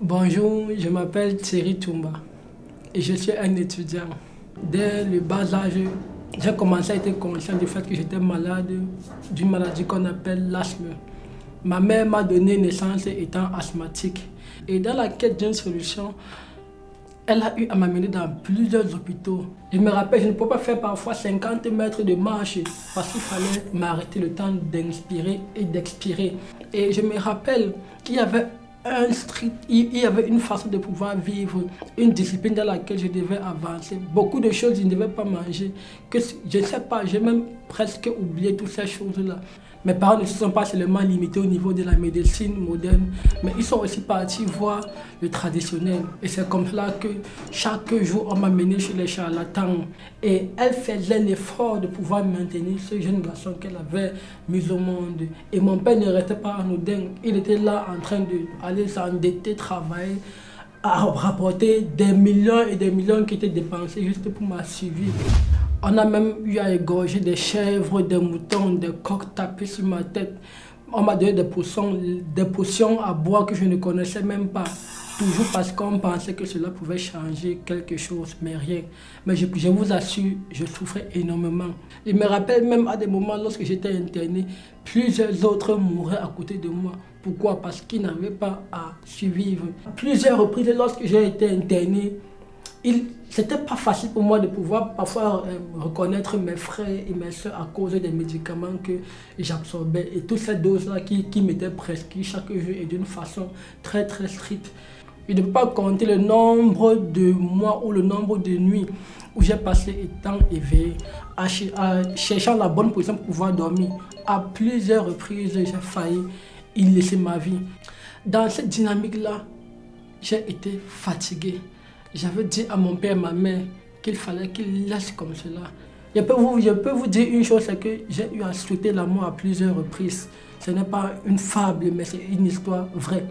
Bonjour, je m'appelle Thierry Toumba et je suis un étudiant. Dès le bas âge, j'ai commencé à être conscient du fait que j'étais malade d'une maladie qu'on appelle l'asthme. Ma mère m'a donné naissance étant asthmatique et dans la quête d'une solution, elle a eu à m'amener dans plusieurs hôpitaux. Je me rappelle, je ne pouvais pas faire parfois 50 mètres de marche parce qu'il fallait m'arrêter le temps d'inspirer et d'expirer. Et je me rappelle qu'il y avait il y avait une façon de pouvoir vivre, une discipline dans laquelle je devais avancer. Beaucoup de choses, je ne devais pas manger. Que je ne sais pas, j'ai même presque oublié toutes ces choses-là. Mes parents ne se sont pas seulement limités au niveau de la médecine moderne, mais ils sont aussi partis voir le traditionnel. Et c'est comme cela que chaque jour, on m'a mené chez les charlatans. Et elle faisait l'effort de pouvoir maintenir ce jeune garçon qu'elle avait mis au monde. Et mon père ne restait pas anodin. Il était là en train d'aller s'endetter, travailler, à rapporter des millions et des millions qui étaient dépensés juste pour m'a suivi. On a même eu à égorger des chèvres, des moutons, des coqs tapés sur ma tête. On m'a donné des potions à boire que je ne connaissais même pas. Toujours parce qu'on pensait que cela pouvait changer quelque chose, mais rien. Mais je vous assure, je souffrais énormément. Je me rappelle même à des moments lorsque j'étais interné, plusieurs autres mouraient à côté de moi. Pourquoi? Parce qu'ils n'avaient pas à survivre. À plusieurs reprises, lorsque j'ai été interné, c'était pas facile pour moi de pouvoir parfois reconnaître mes frères et mes soeurs à cause des médicaments que j'absorbais. Et toutes ces doses-là qui m'étaient prescrites chaque jour et d'une façon très très stricte. Je ne peux pas compter le nombre de mois ou le nombre de nuits où j'ai passé étant éveillé, cherchant la bonne position pour pouvoir dormir. À plusieurs reprises, j'ai failli y laisser ma vie. Dans cette dynamique-là, j'ai été fatigué. J'avais dit à mon père et ma mère qu'il fallait qu'ils laissent comme cela. Je peux vous dire une chose, c'est que j'ai eu à souhaiter la mort à plusieurs reprises. Ce n'est pas une fable, mais c'est une histoire vraie.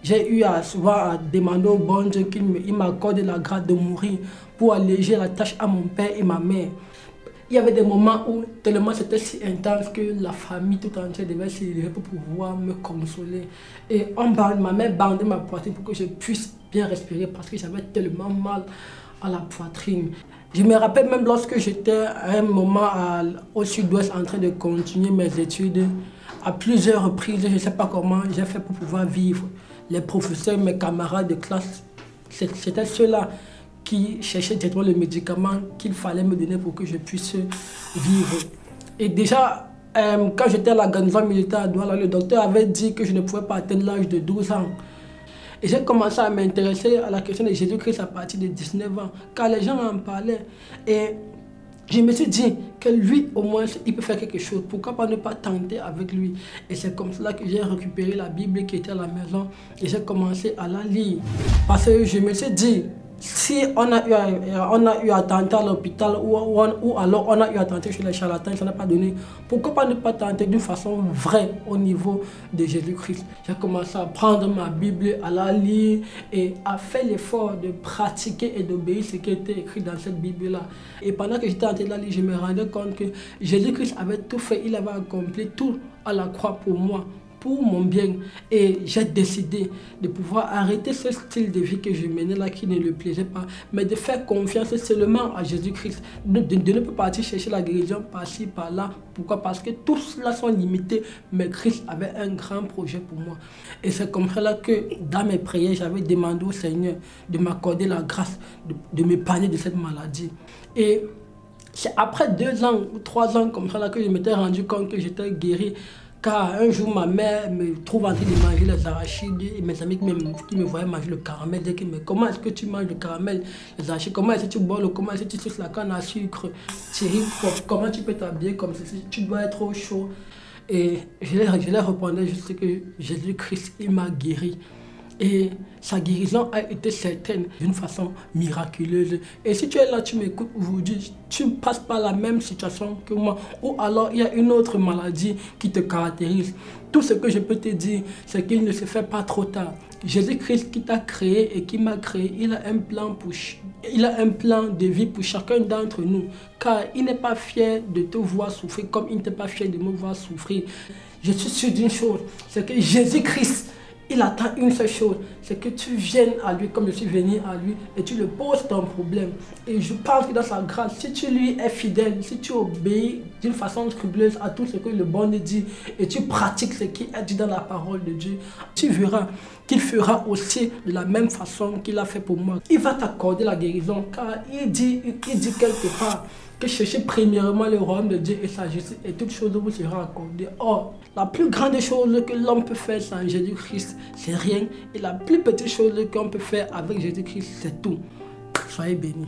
J'ai eu souvent à demander au bon Dieu qu'il m'accorde la grâce de mourir pour alléger la tâche à mon père et ma mère. Il y avait des moments où tellement c'était si intense que la famille tout entière devait se lever pour pouvoir me consoler. Et ma mère bandait ma poitrine pour que je puisse bien respirer parce que j'avais tellement mal à la poitrine. Je me rappelle même lorsque j'étais à un moment au sud-ouest en train de continuer mes études, à plusieurs reprises, je ne sais pas comment j'ai fait pour pouvoir vivre. Les professeurs, mes camarades de classe, c'était ceux-là qui cherchaient directement le médicament qu'il fallait me donner pour que je puisse vivre. Et déjà, quand j'étais à la garnison militaire à Douala, le docteur avait dit que je ne pouvais pas atteindre l'âge de 12 ans. Et j'ai commencé à m'intéresser à la question de Jésus-Christ à partir de 19 ans, car les gens en parlaient. Et je me suis dit que lui, au moins, il peut faire quelque chose. Pourquoi pas ne pas tenter avec lui? Et c'est comme cela que j'ai récupéré la Bible qui était à la maison et j'ai commencé à la lire. Parce que je me suis dit, si on a eu à tenter à l'hôpital ou alors on a eu à tenter chez les charlatans, ça n'a pas donné, pourquoi pas ne pas tenter d'une façon vraie au niveau de Jésus-Christ? J'ai commencé à prendre ma Bible, à la lire et à faire l'effort de pratiquer et d'obéir ce qui était écrit dans cette Bible-là. Et pendant que j'étais en train de la lire, je me rendais compte que Jésus-Christ avait tout fait, il avait accompli tout à la croix pour moi, pour mon bien. Et j'ai décidé de pouvoir arrêter ce style de vie que je menais là qui ne lui plaisait pas, mais de faire confiance seulement à Jésus-Christ, de ne pas partir chercher la guérison par-ci, par-là. Pourquoi? Parce que tous là sont limités, mais Christ avait un grand projet pour moi. Et c'est comme ça que dans mes prières, j'avais demandé au Seigneur de m'accorder la grâce de m'épargner de cette maladie. Et c'est après 2 ans ou 3 ans comme ça là que je m'étais rendu compte que j'étais guéri. Car un jour, ma mère me trouve en train de manger les arachides et mes amis qui me voyaient manger le caramel disaient mais comment est-ce que tu manges le caramel, les arachides, comment est-ce que tu bois comment est-ce que tu suces la canne à sucre, Thierry, comment tu peux t'habiller comme ceci, tu dois être trop chaud. Et je leur répondais juste que Jésus-Christ, il m'a guéri. Et sa guérison a été certaine d'une façon miraculeuse. Et si tu es là, tu m'écoutes aujourd'hui, tu ne passes pas la même situation que moi, ou alors il y a une autre maladie qui te caractérise. Tout ce que je peux te dire, c'est qu'il ne se fait pas trop tard. Jésus-Christ qui t'a créé et qui m'a créé, il a un plan de vie pour chacun d'entre nous. Car il n'est pas fier de te voir souffrir comme il n'était pas fier de me voir souffrir. Je suis sûr d'une chose, c'est que Jésus-Christ, il attend une seule chose, c'est que tu viennes à lui comme je suis venu à lui et tu lui poses ton problème. Et je pense que dans sa grâce, si tu lui es fidèle, si tu obéis d'une façon scrupuleuse à tout ce que le bon Dieu dit et tu pratiques ce qui est dit dans la parole de Dieu, tu verras qu'il fera aussi de la même façon qu'il a fait pour moi. Il va t'accorder la guérison car il dit quelque part que cherchez premièrement le royaume de Dieu et sa justice et toutes choses vous seront accordées. Or, la plus grande chose que l'homme peut faire sans Jésus-Christ, c'est rien. Et la plus petite chose qu'on peut faire avec Jésus-Christ, c'est tout. Soyez bénis.